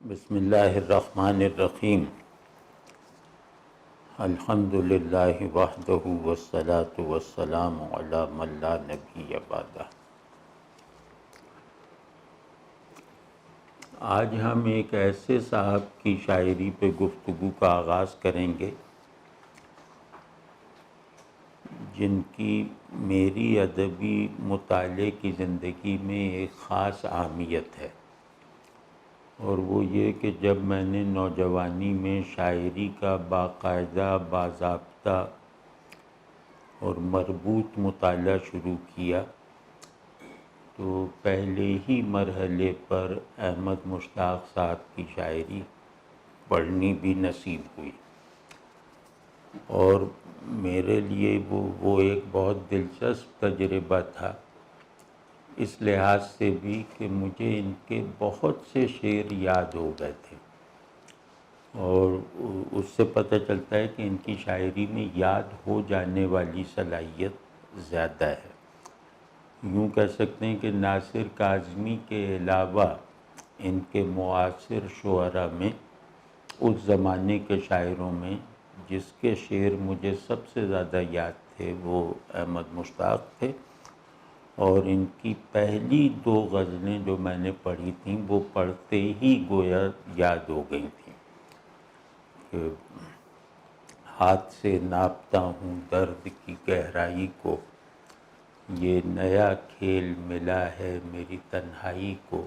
بسم اللہ الرحمن الرحیم الحمد للہ وحدہ والصلاة والسلام علی من لا نبی بعدہ۔ آج ہم ایک ایسے صاحب کی شاعری پہ گفتگو کا آغاز کریں گے جن کی میری ادبی مطالعے کی زندگی میں ایک خاص اہمیت ہے، اور وہ یہ کہ جب میں نے نوجوانی میں شاعری کا باقاعدہ باضابطہ اور مربوط مطالعہ شروع کیا تو پہلے ہی مرحلے پر احمد مشتاق صاحب کی شاعری پڑھنی بھی نصیب ہوئی، اور میرے لیے وہ ایک بہت دلچسپ تجربہ تھا، اس لحاظ سے بھی کہ مجھے ان کے بہت سے شعر یاد ہو گئے تھے، اور اس سے پتہ چلتا ہے کہ ان کی شاعری میں یاد ہو جانے والی صلاحیت زیادہ ہے۔ یوں کہہ سکتے ہیں کہ ناصر کاظمی کے علاوہ ان کے معاصر شعراء میں، اس زمانے کے شاعروں میں جس کے شعر مجھے سب سے زیادہ یاد تھے وہ احمد مشتاق تھے، اور ان کی پہلی 2 غزلیں جو میں نے پڑھی تھیں وہ پڑھتے ہی گویا یاد ہو گئی تھیں کہ ہاتھ سے ناپتا ہوں درد کی گہرائی کو، یہ نیا کھیل ملا ہے میری تنہائی کو،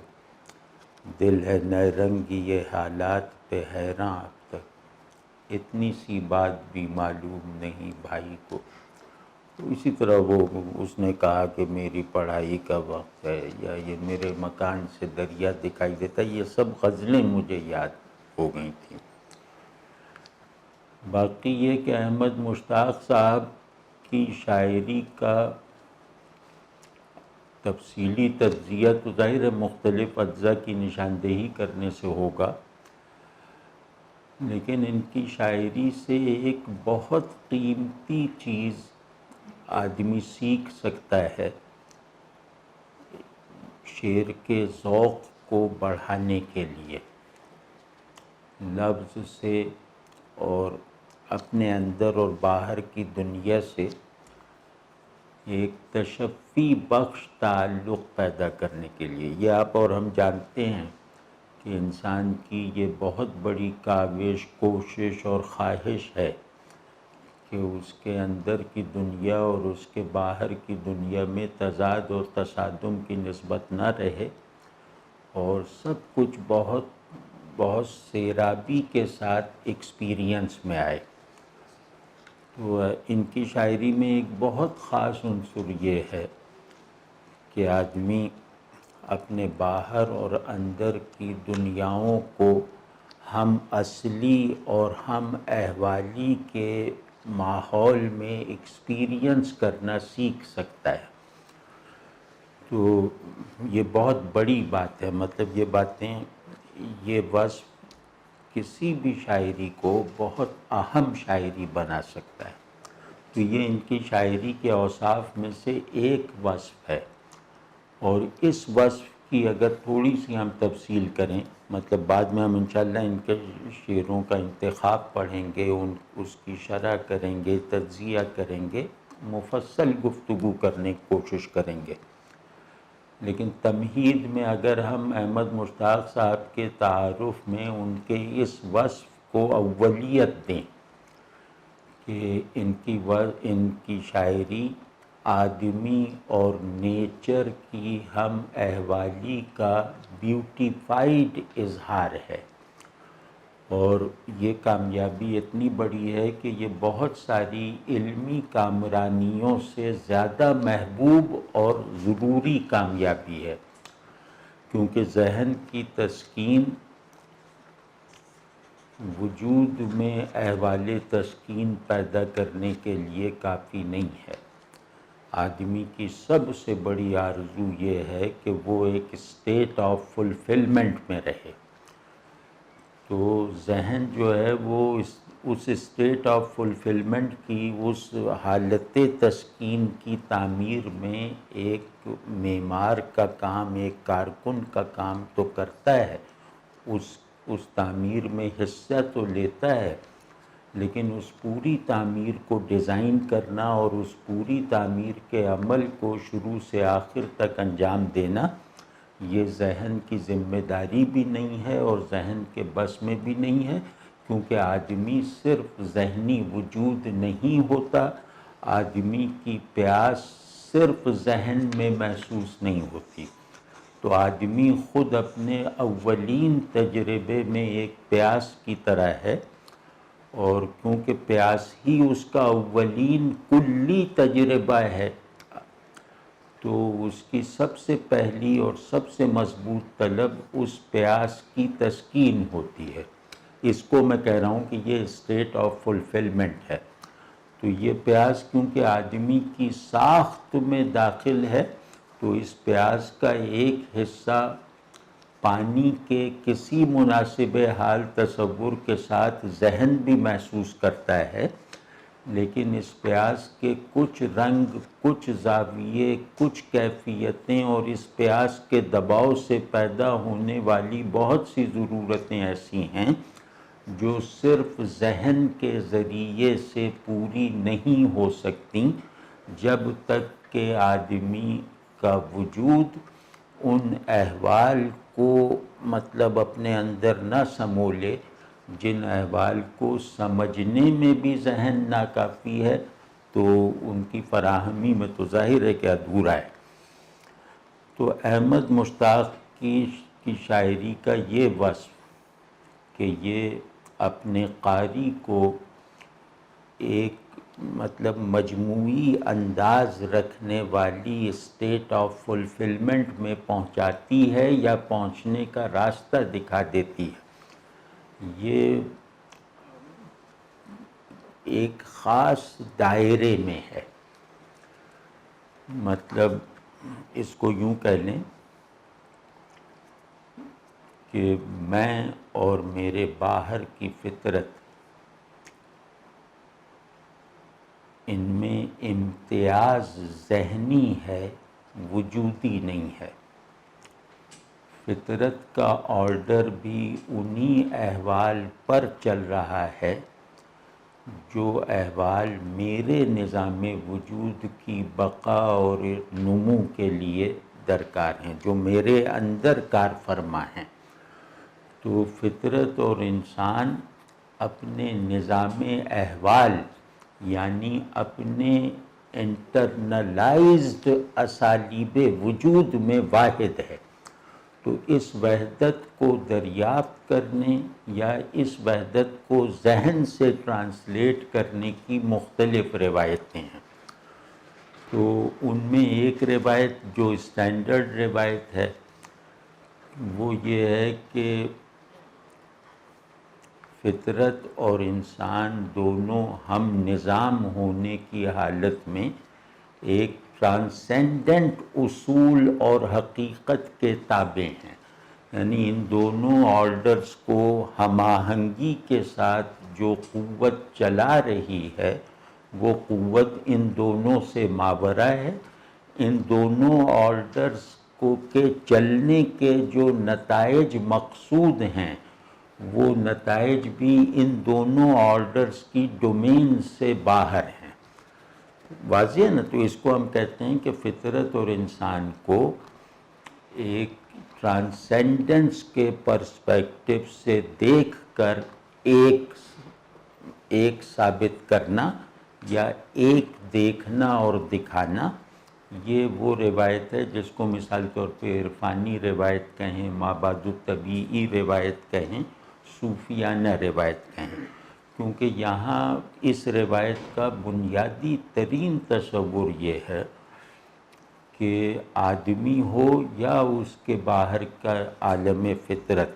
دل ہے نئے رنگی یہ حالات پہ حیراں اب تک، اتنی سی بات بھی معلوم نہیں بھائی کو۔ تو اسی طرح اس نے کہا کہ میری پڑھائی کا وقت ہے، یا یہ میرے مکان سے دریا دکھائی دیتا، یہ سب غزلیں مجھے یاد ہو گئی تھیں۔ باقی یہ کہ احمد مشتاق صاحب کی شاعری کا تفصیلی تجزیہ تو ظاہر ہے مختلف اجزاء کی نشاندہی کرنے سے ہوگا، لیکن ان کی شاعری سے ایک بہت قیمتی چیز آدمی سیکھ سکتا ہے، شعر کے ذوق کو بڑھانے کے لیے، لفظ سے اور اپنے اندر اور باہر کی دنیا سے ایک تشفی بخش تعلق پیدا کرنے کے لیے۔ یہ آپ اور ہم جانتے ہیں کہ انسان کی یہ بہت بڑی کاوش، کوشش اور خواہش ہے کہ اس کے اندر کی دنیا اور اس کے باہر کی دنیا میں تضاد اور تصادم کی نسبت نہ رہے، اور سب کچھ بہت سیرابی کے ساتھ ایکسپیرینس میں آئے۔ تو ان کی شاعری میں ایک بہت خاص عنصر یہ ہے کہ آدمی اپنے باہر اور اندر کی دنیاؤں کو ہم اصلی اور ہم احوالی کے ماحول میں ایکسپیرینس کرنا سیکھ سکتا ہے۔ تو یہ بہت بڑی بات ہے، مطلب یہ باتیں، یہ وصف کسی بھی شاعری کو بہت اہم شاعری بنا سکتا ہے۔ تو یہ ان کی شاعری کے اوصاف میں سے ایک وصف ہے، اور اس وصف کی اگر تھوڑی سی ہم تفصیل کریں، مطلب بعد میں ہم انشاءاللہ ان کے شعروں کا انتخاب پڑھیں گے، اس کی شرح کریں گے، تجزیہ کریں گے، مفصل گفتگو کرنے کی کوشش کریں گے، لیکن تمہید میں اگر ہم احمد مشتاق صاحب کے تعارف میں ان کے اس وصف کو اولیت دیں کہ ان کی شاعری آدمی اور نیچر کی ہم احوالی کا بیوٹیفائڈ اظہار ہے، اور یہ کامیابی اتنی بڑی ہے کہ یہ بہت ساری علمی کامرانیوں سے زیادہ محبوب اور ضروری کامیابی ہے، کیونکہ ذہن کی تسکین وجود میں احوال تسکین پیدا کرنے کے لیے کافی نہیں ہے۔ آدمی کی سب سے بڑی آرزو یہ ہے کہ وہ ایک اسٹیٹ آف فلفلمنٹ میں رہے، تو ذہن جو ہے وہ اس اسٹیٹ آف فلفلمنٹ کی، اس حالت تسکین کی تعمیر میں ایک معمار کا کام، ایک کارکن کا کام تو کرتا ہے، اس تعمیر میں حصہ تو لیتا ہے، لیکن اس پوری تعمیر کو ڈیزائن کرنا اور اس پوری تعمیر کے عمل کو شروع سے آخر تک انجام دینا، یہ ذہن کی ذمہ داری بھی نہیں ہے اور ذہن کے بس میں بھی نہیں ہے، کیونکہ آدمی صرف ذہنی وجود نہیں ہوتا، آدمی کی پیاس صرف ذہن میں محسوس نہیں ہوتی۔ تو آدمی خود اپنے اولین تجربے میں ایک پیاس کی طرح ہے، اور کیونکہ پیاس ہی اس کا اولین کلی تجربہ ہے، تو اس کی سب سے پہلی اور سب سے مضبوط طلب اس پیاس کی تسکین ہوتی ہے۔ اس کو میں کہہ رہا ہوں کہ یہ اسٹیٹ آف فلفلمنٹ ہے۔ تو یہ پیاس کیونکہ آدمی کی ساخت میں داخل ہے، تو اس پیاس کا ایک حصہ پانی کے کسی مناسب حال تصور کے ساتھ ذہن بھی محسوس کرتا ہے، لیکن اس پیاس کے کچھ رنگ، کچھ زاویے، کچھ کیفیتیں اور اس پیاس کے دباؤ سے پیدا ہونے والی بہت سی ضرورتیں ایسی ہیں جو صرف ذہن کے ذریعے سے پوری نہیں ہو سکتی جب تک کہ آدمی کا وجود ان احوال کو مطلب اپنے اندر نہ سمولے، جن احوال کو سمجھنے میں بھی ذہن ناکافی ہے، تو ان کی فراہمی میں تو ظاہر ہے کہ ادھورا ہے۔ تو احمد مشتاق کی شاعری کا یہ وصف کہ یہ اپنے قاری کو ایک مطلب مجموعی انداز رکھنے والی اسٹیٹ آف فلفلمنٹ میں پہنچاتی ہے یا پہنچنے کا راستہ دکھا دیتی ہے، یہ ایک خاص دائرے میں ہے۔ مطلب اس کو یوں کہہ لیں کہ میں اور میرے باہر کی فطرت، ان میں امتیاز ذہنی ہے، وجودی نہیں ہے۔ فطرت کا آرڈر بھی انہی احوال پر چل رہا ہے جو احوال میرے نظام وجود کی بقا اور نمو کے لیے درکار ہیں، جو میرے اندر کار فرما ہیں۔ تو فطرت اور انسان اپنے نظام احوال یعنی اپنے انٹرنلائزڈ اسالیب وجود میں واحد ہے۔ تو اس وحدت کو دریافت کرنے یا اس وحدت کو ذہن سے ٹرانسلیٹ کرنے کی مختلف روایتیں ہیں۔ تو ان میں ایک روایت جو اسٹینڈرڈ روایت ہے وہ یہ ہے کہ فطرت اور انسان دونوں ہم نظام ہونے کی حالت میں ایک ٹرانسینڈنٹ اصول اور حقیقت کے تابع ہیں، یعنی ان دونوں آرڈرز کو ہم آہنگی کے ساتھ جو قوت چلا رہی ہے وہ قوت ان دونوں سے ماورا ہے۔ ان دونوں آرڈرز کو کے چلنے کے جو نتائج مقصود ہیں وہ نتائج بھی ان دونوں آرڈرز کی ڈومین سے باہر ہیں۔ واضح ہے نا؟ تو اس کو ہم کہتے ہیں کہ فطرت اور انسان کو ایک ٹرانسینڈنس کے پرسپیکٹو سے دیکھ کر ایک ثابت کرنا یا ایک دیکھنا اور دکھانا، یہ وہ روایت ہے جس کو مثال طور پہ عرفانی روایت کہیں، مابعد الطبیعی روایت کہیں، صوفیانہ روایت کہیں، کیونکہ یہاں اس روایت کا بنیادی ترین تصور یہ ہے کہ آدمی ہو یا اس کے باہر کا عالم فطرت،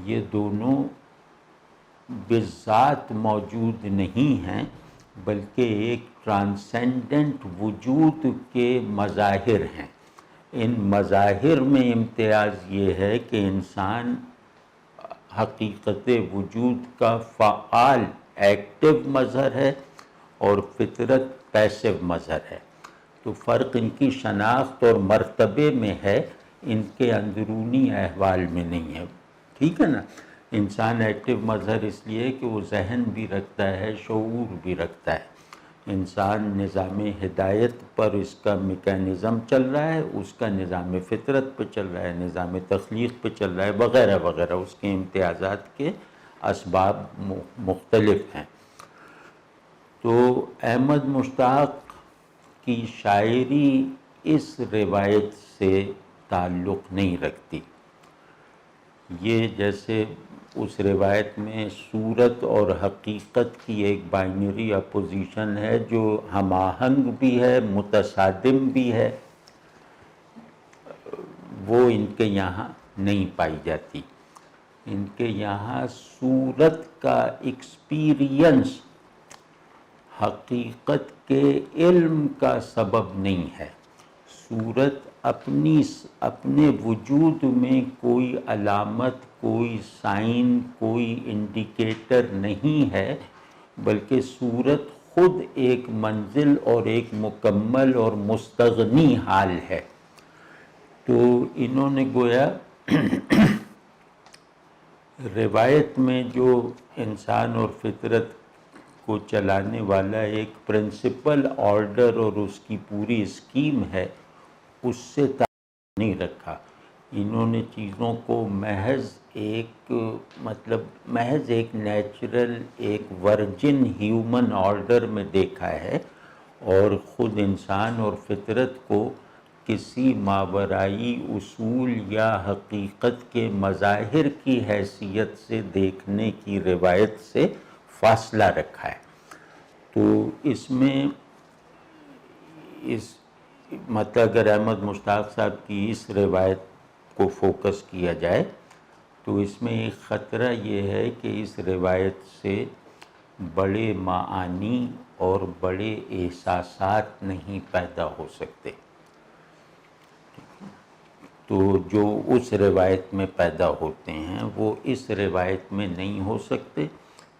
یہ دونوں بذات موجود نہیں ہیں بلکہ ایک ٹرانسینڈنٹ وجود کے مظاہر ہیں۔ ان مظاہر میں امتیاز یہ ہے کہ انسان حقیقت وجود کا فعال ایکٹیو مظہر ہے اور فطرت پیسیو مظہر ہے۔ تو فرق ان کی شناخت اور مرتبے میں ہے، ان کے اندرونی احوال میں نہیں ہے۔ ٹھیک ہے نا. انسان ایکٹیو مظہر اس لیے کہ وہ ذہن بھی رکھتا ہے، شعور بھی رکھتا ہے. انسان نظام ہدایت پر اس کا میکینزم چل رہا ہے، اس کا نظام فطرت پہ چل رہا ہے، نظام تخلیق پہ چل رہا ہے، وغیرہ وغیرہ. اس کے امتیازات کے اسباب مختلف ہیں. تو احمد مشتاق کی شاعری اس روایت سے تعلق نہیں رکھتی. یہ جیسے اس روایت میں صورت اور حقیقت کی ایک بائنری اپوزیشن ہے جو ہم آہنگ بھی ہے، متصادم بھی ہے، وہ ان کے یہاں نہیں پائی جاتی. ان کے یہاں صورت کا ایکسپیرینس حقیقت کے علم کا سبب نہیں ہے. صورت اپنے وجود میں کوئی علامت، کوئی سائن، کوئی انڈیکیٹر نہیں ہے، بلکہ صورت خود ایک منزل اور ایک مکمل اور مستغنی حال ہے. تو انہوں نے گویا روایت میں جو انسان اور فطرت کو چلانے والا ایک پرنسپل آرڈر اور اس کی پوری اسکیم ہے، اس سے تعلق نہیں رکھا. انہوں نے چیزوں کو محض ایک نیچرل، ایک ورجن ہیومن آرڈر میں دیکھا ہے، اور خود انسان اور فطرت کو کسی ماورائی اصول یا حقیقت کے مظاہر کی حیثیت سے دیکھنے کی روایت سے فاصلہ رکھا ہے. تو اس میں اگر احمد مشتاق صاحب کی اس روایت کو فوکس کیا جائے تو اس میں ایک خطرہ یہ ہے کہ اس روایت سے بڑے معانی اور بڑے احساسات نہیں پیدا ہو سکتے. تو جو اس روایت میں پیدا ہوتے ہیں وہ اس روایت میں نہیں ہو سکتے،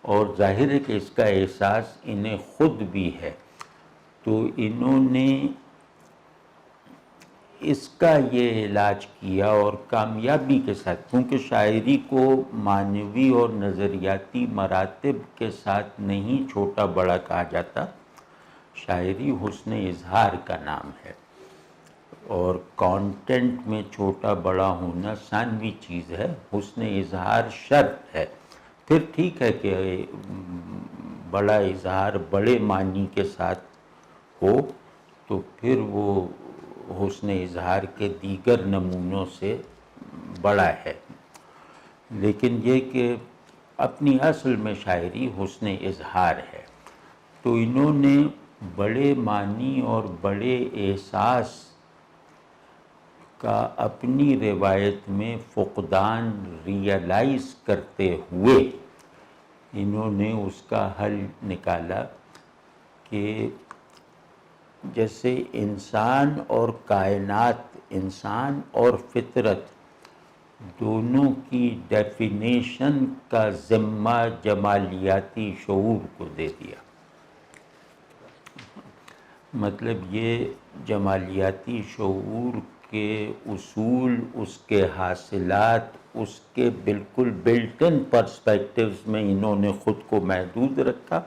اور ظاہر ہے کہ اس کا احساس انہیں خود بھی ہے. تو انہوں نے اس کا یہ علاج کیا، اور کامیابی کے ساتھ، کیونکہ شاعری کو معنوی اور نظریاتی مراتب کے ساتھ نہیں چھوٹا بڑا کہا جاتا. شاعری حسن اظہار کا نام ہے، اور کانٹینٹ میں چھوٹا بڑا ہونا ثانوی چیز ہے. حسن اظہار شرط ہے. پھر ٹھیک ہے کہ بڑا اظہار بڑے معنی کے ساتھ ہو تو پھر وہ حسن اظہار کے دیگر نمونوں سے بڑا ہے. لیکن یہ کہ اپنی اصل میں شاعری حسن اظہار ہے. تو انہوں نے بڑے معنی اور بڑے احساس کا اپنی روایت میں فقدان ریئلائز کرتے ہوئے انہوں نے اس کا حل نکالا کہ جیسے انسان اور کائنات، انسان اور فطرت دونوں کی ڈیفینیشن کا ذمہ جمالیاتی شعور کو دے دیا. مطلب یہ جمالیاتی شعور کے اصول، اس کے حاصلات، اس کے بالکل بلٹ ان پرسپیکٹیوز میں انہوں نے خود کو محدود رکھا،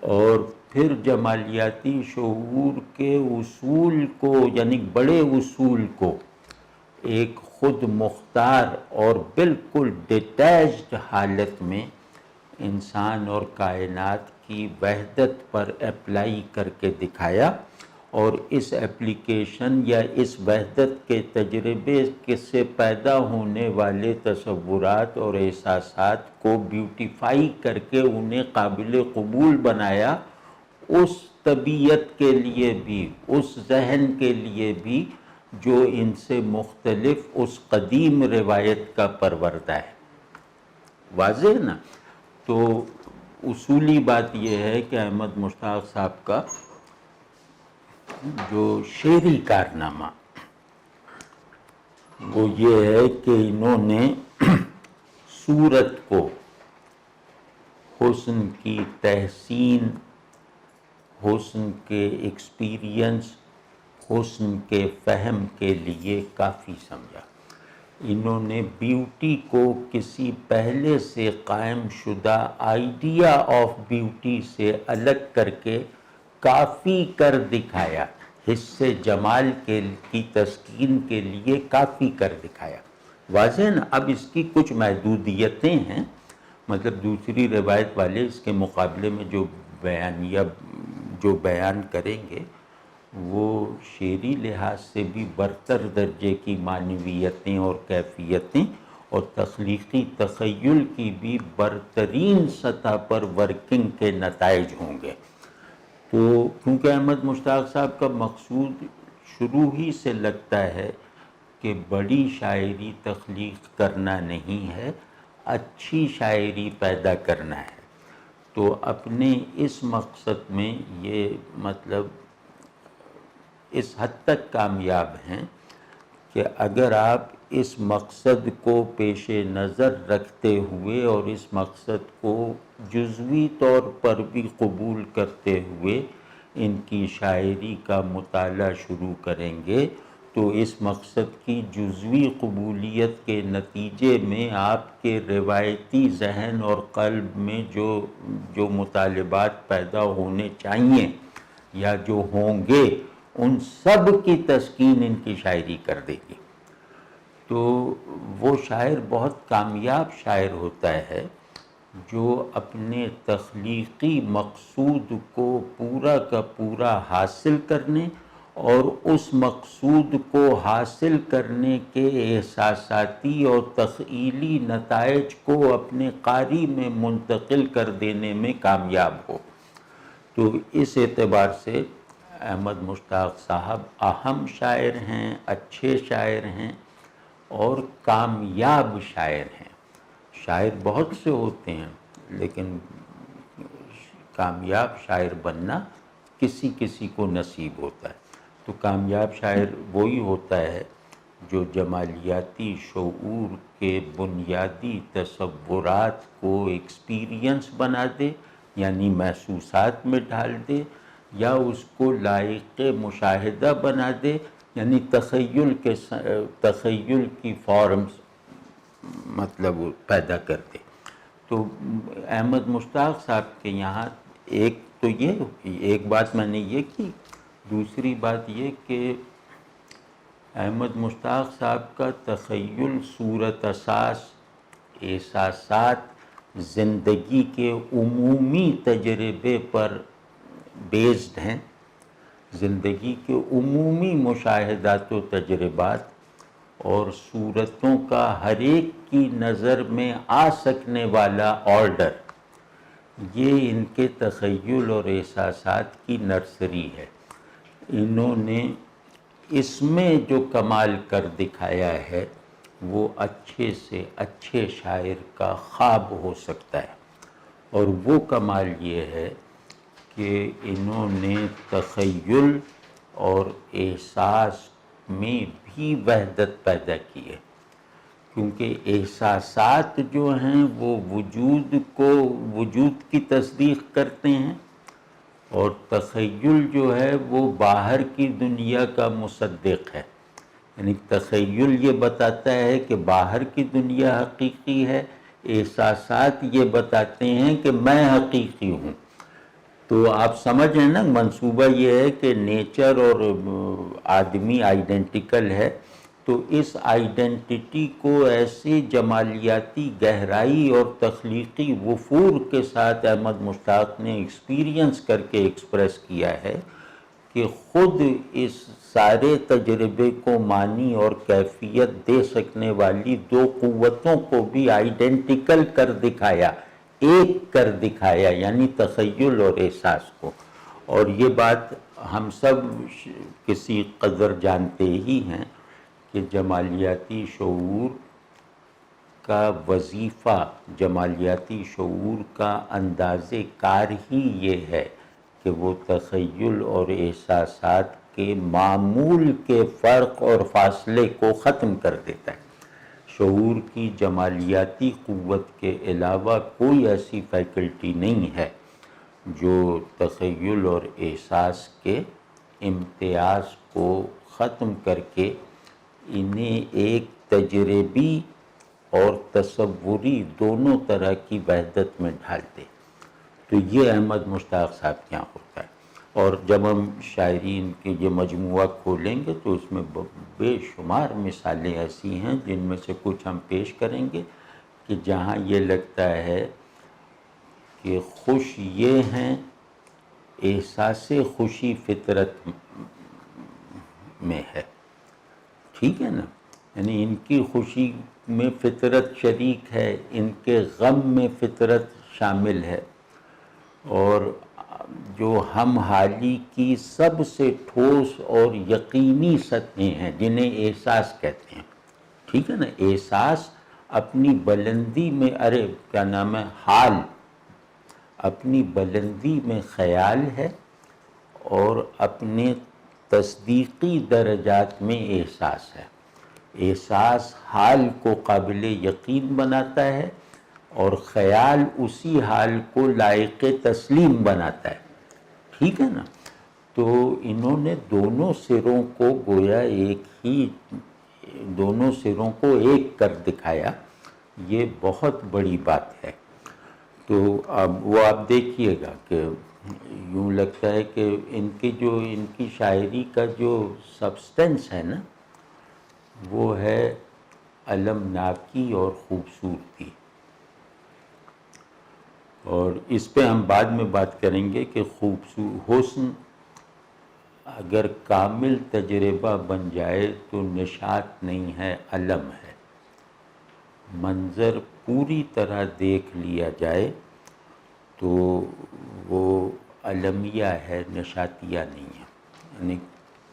اور پھر جمالیاتی شعور کے اصول کو، یعنی بڑے اصول کو، ایک خود مختار اور بالکل ڈیٹیچڈ حالت میں انسان اور کائنات کی وحدت پر اپلائی کر کے دکھایا. اور اس اپلیکیشن یا اس وحدت کے تجربے سے پیدا ہونے والے تصورات اور احساسات کو بیوٹیفائی کر کے انہیں قابل قبول بنایا، اس طبیعت کے لیے بھی، اس ذہن کے لیے بھی جو ان سے مختلف اس قدیم روایت کا پروردہ ہے. واضح نا؟ تو اصولی بات یہ ہے کہ احمد مشتاق صاحب کا جو شعری کارنامہ وہ یہ ہے کہ انہوں نے صورت کو حسن کی تحسین، حسن کے ایکسپیرینس، حسن کے فہم کے لیے کافی سمجھا. انہوں نے بیوٹی کو کسی پہلے سے قائم شدہ آئیڈیا آف بیوٹی سے الگ کر کے کافی کر دکھایا، حص جمال کی تسکین کے لیے کافی کر دکھایا۔ واضح نا؟ اب اس کی کچھ محدودیتیں ہیں، مطلب دوسری روایت والے اس کے مقابلے میں جو بیان کریں گے وہ شعری لحاظ سے بھی برتر درجے کی معنویتیں اور کیفیتیں اور تخلیقی تخیل کی بھی برترین سطح پر ورکنگ کے نتائج ہوں گے۔ تو کیونکہ احمد مشتاق صاحب کا مقصود شروع ہی سے لگتا ہے کہ بڑی شاعری تخلیق کرنا نہیں ہے، اچھی شاعری پیدا کرنا ہے، تو اپنے اس مقصد میں یہ مطلب اس حد تک کامیاب ہیں کہ اگر آپ اس مقصد کو پیش نظر رکھتے ہوئے اور اس مقصد کو جزوی طور پر بھی قبول کرتے ہوئے ان کی شاعری کا مطالعہ شروع کریں گے تو اس مقصد کی جزوی قبولیت کے نتیجے میں آپ کے روایتی ذہن اور قلب میں جو مطالبات پیدا ہونے چاہیے یا جو ہوں گے ان سب کی تسکین ان کی شاعری کر دے گی۔ تو وہ شاعر بہت کامیاب شاعر ہوتا ہے جو اپنے تخلیقی مقصود کو پورا کا پورا حاصل کرنے اور اس مقصود کو حاصل کرنے کے احساساتی اور تخیلی نتائج کو اپنے قاری میں منتقل کر دینے میں کامیاب ہو۔ تو اس اعتبار سے احمد مشتاق صاحب اہم شاعر ہیں، اچھے شاعر ہیں اور کامیاب شاعر ہیں۔ شاعر بہت سے ہوتے ہیں لیکن کامیاب شاعر بننا کسی کسی کو نصیب ہوتا ہے۔ تو کامیاب شاعر وہی ہوتا ہے جو جمالیاتی شعور کے بنیادی تصورات کو ایکسپیرینس بنا دے، یعنی محسوسات میں ڈال دے، یا اس کو لائق مشاہدہ بنا دے، یعنی تخیل کی فارمز مطلب پیدا کر دے۔ تو احمد مشتاق صاحب کے یہاں ایک بات میں نے یہ کی، دوسری بات یہ کہ احمد مشتاق صاحب کا تخیل صورت اساس احساسات زندگی کے عمومی تجربے پر بیسڈ ہیں، زندگی کے عمومی مشاہدات و تجربات اور صورتوں کا ہر ایک کی نظر میں آ سکنے والا آرڈر، یہ ان کے تخیل اور احساسات کی نرسری ہے۔ انہوں نے اس میں جو کمال کر دکھایا ہے وہ اچھے سے اچھے شاعر کا خواب ہو سکتا ہے، اور وہ کمال یہ ہے کہ انہوں نے تخیل اور احساس میں بھی وحدت پیدا کی ہے، کیونکہ احساسات جو ہیں وہ وجود کی تصدیق کرتے ہیں، اور تخیل جو ہے وہ باہر کی دنیا کا مصدق ہے۔ یعنی تخیل یہ بتاتا ہے کہ باہر کی دنیا حقیقی ہے، احساسات یہ بتاتے ہیں کہ میں حقیقی ہوں۔ تو آپ سمجھ رہے ہیں نا، منصوبہ یہ ہے کہ نیچر اور آدمی آئیڈینٹیکل ہے، تو اس آئیڈینٹی کو ایسے جمالیاتی گہرائی اور تخلیقی وفور کے ساتھ احمد مشتاق نے ایکسپیرینس کر کے ایکسپریس کیا ہے کہ خود اس سارے تجربے کو معنی اور کیفیت دے سکنے والی دو قوتوں کو بھی آئیڈینٹیکل کر دکھایا، ایک کر دکھایا، یعنی تخیل اور احساس کو۔ اور یہ بات ہم سب کسی قدر جانتے ہی ہیں کہ جمالیاتی شعور کا وظیفہ، جمالیاتی شعور کا انداز کار ہی یہ ہے کہ وہ تخیل اور احساسات کے معمول کے فرق اور فاصلے کو ختم کر دیتا ہے۔ شعور کی جمالیاتی قوت کے علاوہ کوئی ایسی فیکلٹی نہیں ہے جو تخیل اور احساس کے امتیاز کو ختم کر کے انہیں ایک تجربی اور تصوری دونوں طرح کی وحدت میں ڈھال دے. تو یہ احمد مشتاق صاحب کے یہاں ہوتا ہے. اور جب ہم شاعرین کے یہ مجموعہ کھولیں گے تو اس میں بے شمار مثالیں ایسی ہیں جن میں سے کچھ ہم پیش کریں گے کہ جہاں یہ لگتا ہے کہ خوش یہ ہیں، احساس خوشی فطرت میں ہے. ٹھیک ہے نا، یعنی ان کی خوشی میں فطرت شریک ہے، ان کے غم میں فطرت شامل ہے. اور جو ہم حالی کی سب سے ٹھوس اور یقینی سطحیں ہیں جنہیں احساس کہتے ہیں. ٹھیک ہے نا، احساس اپنی بلندی میں، کیا نام ہے، حال اپنی بلندی میں خیال ہے، اور اپنے تصدیقی درجات میں احساس ہے. احساس حال کو قابل یقین بناتا ہے اور خیال اسی حال کو لائق تسلیم بناتا ہے. ٹھیک ہے نا. تو انہوں نے دونوں سروں کو گویا دونوں سروں کو ایک کر دکھایا. یہ بہت بڑی بات ہے. تو اب وہ آپ دیکھیے گا کہ یوں لگتا ہے کہ ان کی شاعری کا جو سبسٹنس ہے نا، وہ ہے المناکی اور خوبصورتی. اور اس پہ ہم بعد میں بات کریں گے کہ حسن اگر کامل تجربہ بن جائے تو نشاط نہیں ہے، علم ہے. منظر پوری طرح دیکھ لیا جائے تو وہ علمیہ ہے، نشاتیہ نہیں ہے. یعنی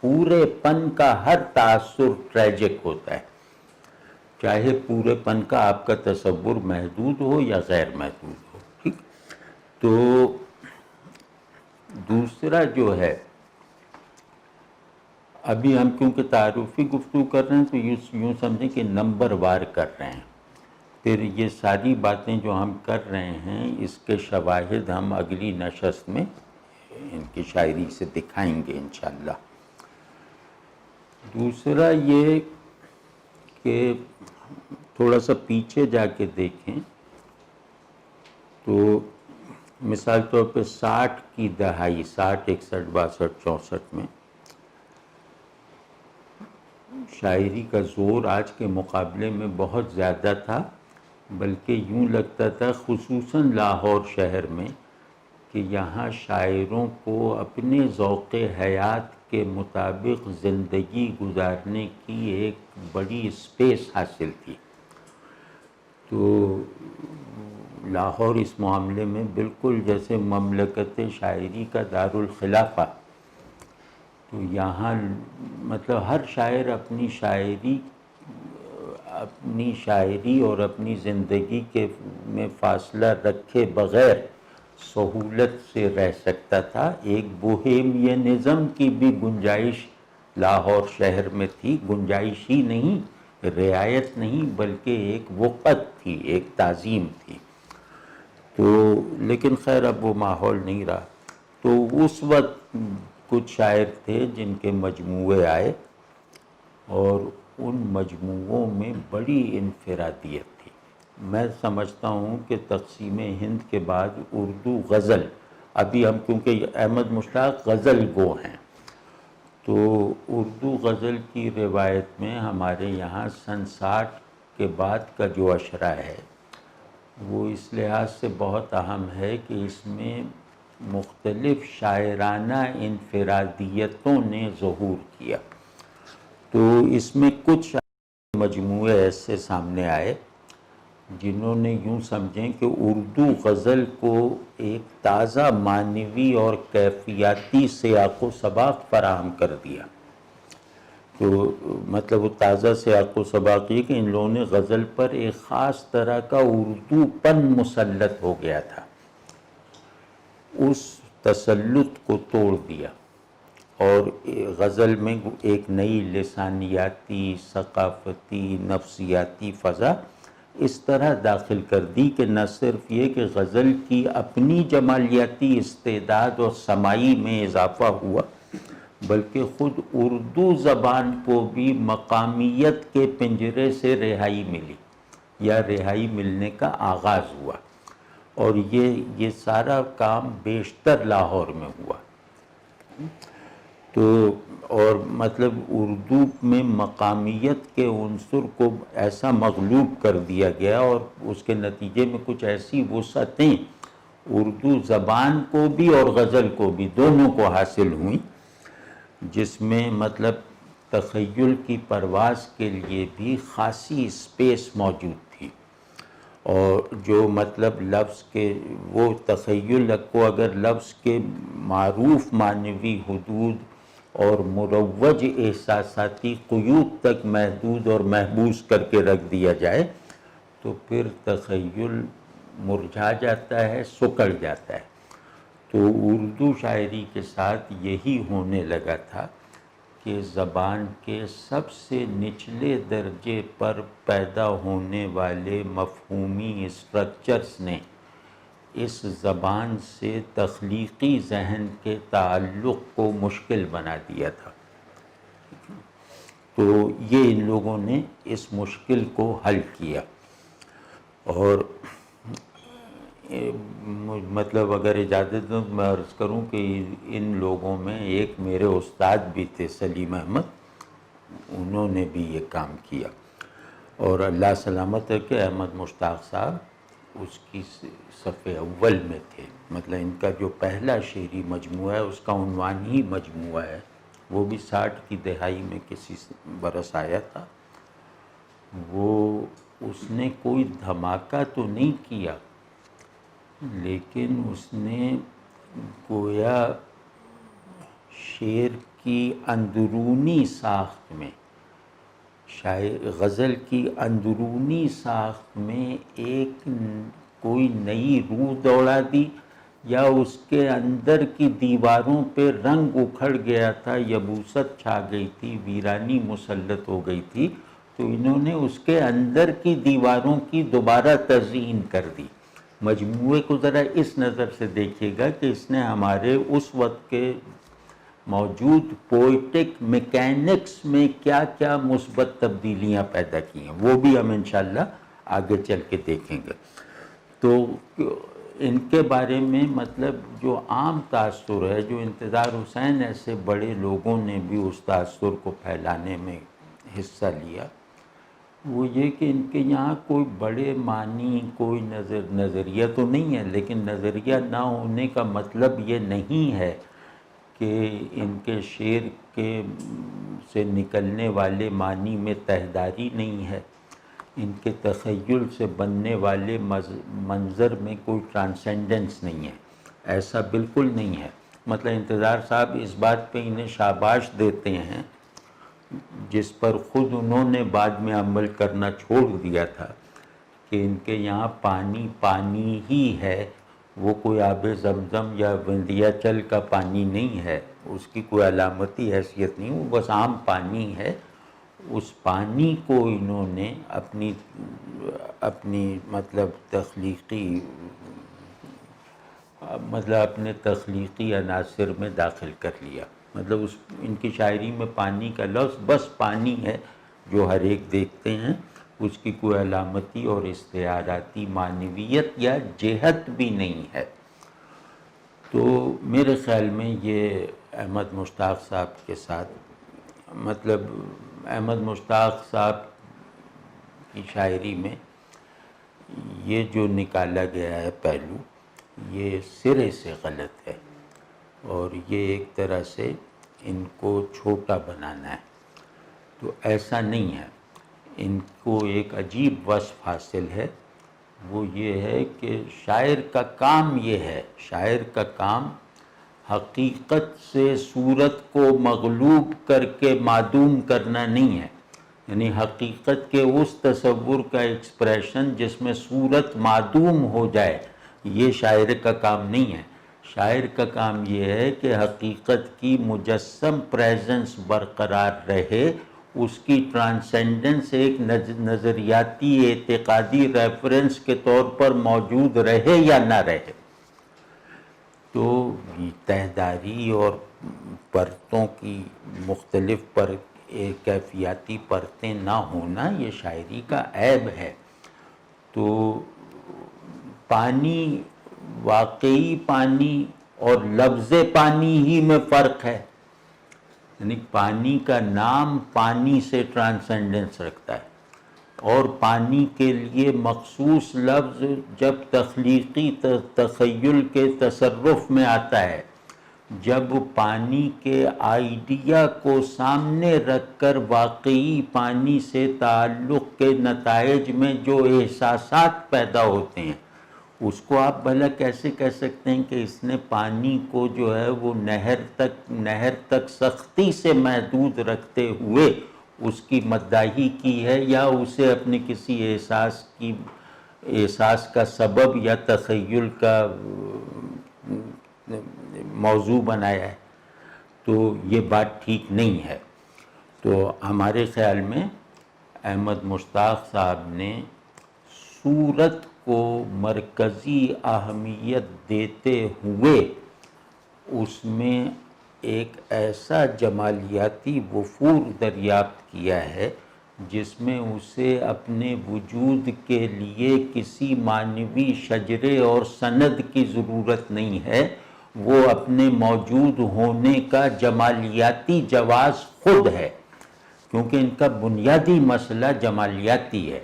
پورے پن کا ہر تاثر ٹریجک ہوتا ہے، چاہے پورے پن کا آپ کا تصور محدود ہو یا غیر محدود ہو. ٹھیک. تو دوسرا جو ہے، ابھی ہم کیونکہ تعارفی گفتگو کر رہے ہیں تو یوں سمجھیں کہ نمبر وار کر رہے ہیں. پھر یہ ساری باتیں جو ہم کر رہے ہیں اس کے شواہد ہم اگلی نشست میں ان کی شاعری سے دکھائیں گے انشاءاللہ. دوسرا یہ کہ تھوڑا سا پیچھے جا کے دیکھیں تو مثال طور پہ 60 کی دہائی، 60، 61، 62، 64 میں شاعری کا زور آج کے مقابلے میں بہت زیادہ تھا. بلکہ یوں لگتا تھا خصوصاً لاہور شہر میں کہ یہاں شاعروں کو اپنے ذوق حیات کے مطابق زندگی گزارنے کی ایک بڑی اسپیس حاصل تھی. تو لاہور اس معاملے میں بالکل جیسے مملکت شاعری کا دارالخلافہ. تو یہاں مطلب ہر شاعر اپنی شاعری اور اپنی زندگی میں فاصلہ رکھے بغیر سہولت سے رہ سکتا تھا. ایک بوہیمینزم کی بھی گنجائش لاہور شہر میں تھی. گنجائش ہی نہیں، رعایت نہیں، بلکہ ایک وقت تھی، ایک تعظیم تھی. تو لیکن خیر اب وہ ماحول نہیں رہا. تو اس وقت کچھ شاعر تھے جن کے مجموعے آئے اور ان مجموعوں میں بڑی انفرادیت تھی. میں سمجھتا ہوں کہ تقسیم ہند کے بعد اردو غزل، ابھی ہم کیونکہ احمد مشتاق غزل گو ہیں، تو اردو غزل کی روایت میں ہمارے یہاں سن 60 کے بعد کا جو اشرہ ہے وہ اس لحاظ سے بہت اہم ہے کہ اس میں مختلف شاعرانہ انفرادیتوں نے ظہور کیا. تو اس میں کچھ مجموعے ایسے سامنے آئے جنہوں نے یوں سمجھیں کہ اردو غزل کو ایک تازہ معنوی اور کیفیاتی سیاق و سباق فراہم کر دیا. تو مطلب وہ تازہ سیاق و سباق یہ کہ ان لوگوں نے غزل پر ایک خاص طرح کا اردو پن مسلط ہو گیا تھا، اس تسلط کو توڑ دیا اور غزل میں ایک نئی لسانیاتی، ثقافتی، نفسیاتی فضا اس طرح داخل کر دی کہ نہ صرف یہ کہ غزل کی اپنی جمالیاتی استعداد اور سمائی میں اضافہ ہوا بلکہ خود اردو زبان کو بھی مقامیت کے پنجرے سے رہائی ملی یا رہائی ملنے کا آغاز ہوا، اور یہ سارا کام بیشتر لاہور میں ہوا۔ تو اور مطلب اردو میں مقامیت کے عنصر کو ایسا مغلوب کر دیا گیا، اور اس کے نتیجے میں کچھ ایسی وسعتیں اردو زبان کو بھی اور غزل کو بھی دونوں کو حاصل ہوئیں، جس میں مطلب تخیل کی پرواز کے لیے بھی خاصی اسپیس موجود تھی، اور جو مطلب لفظ کے وہ تخیل کو اگر لفظ کے معروف معنوی حدود اور مروج احساساتی قیود تک محدود اور محبوس کر کے رکھ دیا جائے تو پھر تخیل مرجھا جاتا ہے، سکڑ جاتا ہے۔ تو اردو شاعری کے ساتھ یہی ہونے لگا تھا کہ زبان کے سب سے نچلے درجے پر پیدا ہونے والے مفہومی اسٹرکچرز نے اس زبان سے تخلیقی ذہن کے تعلق کو مشکل بنا دیا تھا۔ تو یہ ان لوگوں نے اس مشکل کو حل کیا، اور مطلب اگر اجازت دو میں عرض کروں کہ ان لوگوں میں ایک میرے استاد بھی تھے سلیم احمد، انہوں نے بھی یہ کام کیا، اور اللہ سلامت ہے کہ احمد مشتاق صاحب اس کی صف اول میں تھے۔ مطلب ان کا جو پہلا شعری مجموعہ ہے اس کا عنوان ہی مجموعہ ہے، وہ بھی 60 کی دہائی میں کسی برس آیا تھا۔ وہ اس نے کوئی دھماکہ تو نہیں کیا، لیکن اس نے گویا شعر کی اندرونی ساخت میں، غزل کی اندرونی ساخت میں ایک کوئی نئی روح دوڑا دی، یا اس کے اندر کی دیواروں پہ رنگ اکھڑ گیا تھا، یبوست چھا گئی تھی، ویرانی مسلط ہو گئی تھی، تو انہوں نے اس کے اندر کی دیواروں کی دوبارہ تزئین کر دی۔ مجموعے کو ذرا اس نظر سے دیکھیے گا کہ اس نے ہمارے اس وقت کے موجود پوئٹک میکینکس میں کیا کیا مثبت تبدیلیاں پیدا کی ہیں، وہ بھی ہم انشاءاللہ آگے چل کے دیکھیں گے۔ تو ان کے بارے میں مطلب جو عام تاثر ہے، جو انتظار حسین ایسے بڑے لوگوں نے بھی اس تاثر کو پھیلانے میں حصہ لیا، وہ یہ کہ ان کے یہاں کوئی بڑے معنی، کوئی نظریہ تو نہیں ہے، لیکن نظریہ نہ ہونے کا مطلب یہ نہیں ہے کہ ان کے شعر کے سے نکلنے والے معنی میں تہداری نہیں ہے، ان کے تخیل سے بننے والے منظر میں کوئی ٹرانسینڈنس نہیں ہے، ایسا بالکل نہیں ہے۔ مطلب انتظار صاحب اس بات پہ انہیں شاباش دیتے ہیں، جس پر خود انہوں نے بعد میں عمل کرنا چھوڑ دیا تھا، کہ ان کے یہاں پانی پانی ہی ہے، وہ کوئی آب زمزم یا وندھیاچل کا پانی نہیں ہے، اس کی کوئی علامتی حیثیت نہیں، وہ بس عام پانی ہے۔ اس پانی کو انہوں نے اپنی اپنے تخلیقی عناصر میں داخل کر لیا۔ مطلب ان کی شاعری میں پانی کا لفظ بس پانی ہے جو ہر ایک دیکھتے ہیں، اس کی کوئی علامتی اور استعاراتی معنویت یا جہت بھی نہیں ہے۔ تو میرے خیال میں یہ احمد مشتاق صاحب کے ساتھ مطلب احمد مشتاق صاحب کی شاعری میں یہ جو نکالا گیا ہے پہلو، یہ سرے سے غلط ہے، اور یہ ایک طرح سے ان کو چھوٹا بنانا ہے۔ تو ایسا نہیں ہے، ان کو ایک عجیب وصف حاصل ہے، وہ یہ ہے کہ شاعر کا کام یہ ہے، شاعر کا کام حقیقت سے صورت کو مغلوب کر کے معدوم کرنا نہیں ہے، یعنی حقیقت کے اس تصور کا ایکسپریشن جس میں صورت معدوم ہو جائے، یہ شاعر کا کام نہیں ہے۔ شاعر کا کام یہ ہے کہ حقیقت کی مجسم پریزنس برقرار رہے، اس کی ٹرانسینڈنس ایک نظریاتی اعتقادی ریفرنس کے طور پر موجود رہے یا نہ رہے۔ تو تہداری اور پرتوں کی مختلف کیفیاتی پرتیں نہ ہونا یہ شاعری کا عیب ہے۔ تو پانی، واقعی پانی اور لفظ پانی ہی میں فرق ہے، یعنی پانی کا نام پانی سے ٹرانسینڈنس رکھتا ہے، اور پانی کے لیے مخصوص لفظ جب تخلیقی تخیل کے تصرف میں آتا ہے، جب پانی کے آئیڈیا کو سامنے رکھ کر واقعی پانی سے تعلق کے نتائج میں جو احساسات پیدا ہوتے ہیں، اس کو آپ بھلا کیسے کہہ سکتے ہیں کہ اس نے پانی کو جو ہے وہ نہر تک سختی سے محدود رکھتے ہوئے اس کی مداحی کی ہے، یا اسے اپنے کسی احساس کا سبب یا تخیل کا موضوع بنایا ہے؟ تو یہ بات ٹھیک نہیں ہے۔ تو ہمارے خیال میں احمد مشتاق صاحب نے صورت کو مرکزی اہمیت دیتے ہوئے اس میں ایک ایسا جمالیاتی وفور دریافت کیا ہے جس میں اسے اپنے وجود کے لیے کسی معنوی شجرے اور سند کی ضرورت نہیں ہے، وہ اپنے موجود ہونے کا جمالیاتی جواز خود ہے، کیونکہ ان کا بنیادی مسئلہ جمالیاتی ہے۔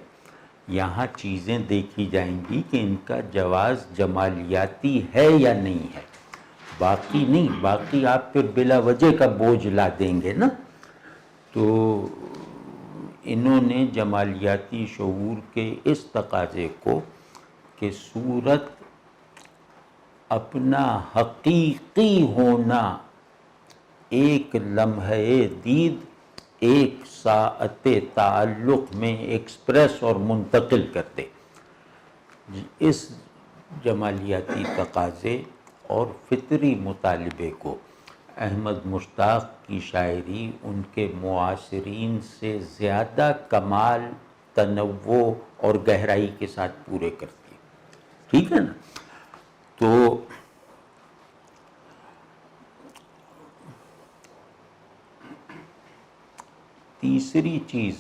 یہاں چیزیں دیکھی جائیں گی کہ ان کا جواز جمالیاتی ہے یا نہیں ہے، باقی نہیں، باقی آپ پھر بلا وجہ کا بوجھ لا دیں گے نا۔ تو انہوں نے جمالیاتی شعور کے اس تقاضے کو کہ صورت اپنا حقیقی ہونا ایک لمحے دید، ایک ساعت تعلق میں ایکسپریس اور منتقل کرتے، اس جمالیاتی تقاضے اور فطری مطالبے کو احمد مشتاق کی شاعری ان کے معاصرین سے زیادہ کمال، تنوع اور گہرائی کے ساتھ پورے کرتی ہے، ٹھیک ہے نا؟ تو تیسری چیز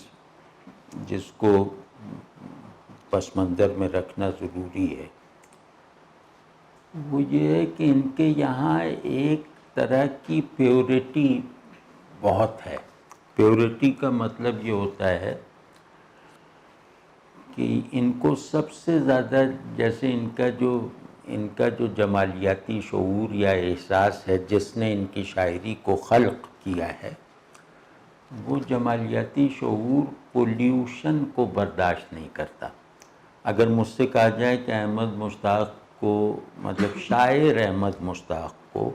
جس کو پس منظر میں رکھنا ضروری ہے وہ یہ ہے کہ ان کے یہاں ایک طرح کی پیورٹی بہت ہے۔ پیورٹی کا مطلب یہ ہوتا ہے کہ ان کو سب سے زیادہ، جیسے ان کا جو جمالیاتی شعور یا احساس ہے جس نے ان کی شاعری کو خلق کیا ہے، وہ جمالیاتی شعور پولیوشن کو برداشت نہیں کرتا۔ اگر مجھ سے کہا جائے کہ احمد مشتاق کو، مطلب شاعر احمد مشتاق کو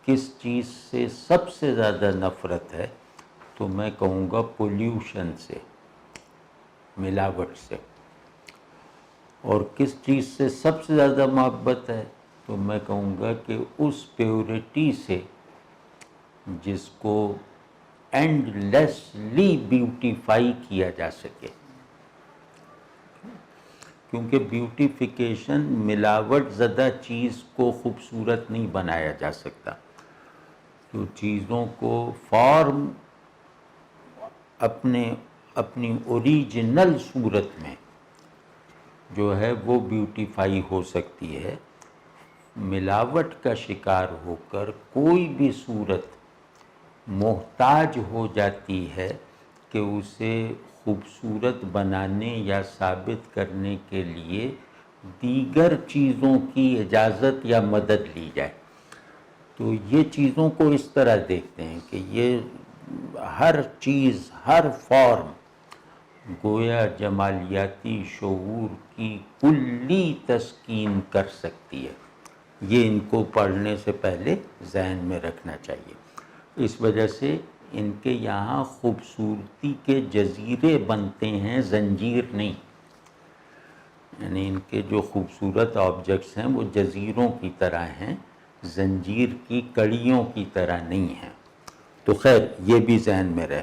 کس چیز سے سب سے زیادہ نفرت ہے، تو میں کہوں گا پولیوشن سے، ملاوٹ سے۔ اور کس چیز سے سب سے زیادہ محبت ہے، تو میں کہوں گا کہ اس پیورٹی سے جس کو اینڈ لیسلی بیوٹیفائی کیا جا سکے، کیونکہ بیوٹیفیکیشن ملاوٹ زدہ چیز کو خوبصورت نہیں بنایا جا سکتا۔ تو چیزوں کو فارم اپنی اوریجنل صورت میں جو ہے وہ بیوٹیفائی ہو سکتی ہے۔ ملاوٹ کا شکار ہو کر کوئی بھی صورت محتاج ہو جاتی ہے کہ اسے خوبصورت بنانے یا ثابت کرنے کے لیے دیگر چیزوں کی اجازت یا مدد لی جائے۔ تو یہ چیزوں کو اس طرح دیکھتے ہیں کہ یہ ہر چیز، ہر فارم گویا جمالیاتی شعور کی کلی تسکین کر سکتی ہے۔ یہ ان کو پڑھنے سے پہلے ذہن میں رکھنا چاہیے۔ اس وجہ سے ان کے یہاں خوبصورتی کے جزیرے بنتے ہیں، زنجیر نہیں۔ یعنی ان کے جو خوبصورت آبجیکٹس ہیں وہ جزیروں کی طرح ہیں، زنجیر کی کڑیوں کی طرح نہیں ہیں۔ تو خیر یہ بھی ذہن میں رہے۔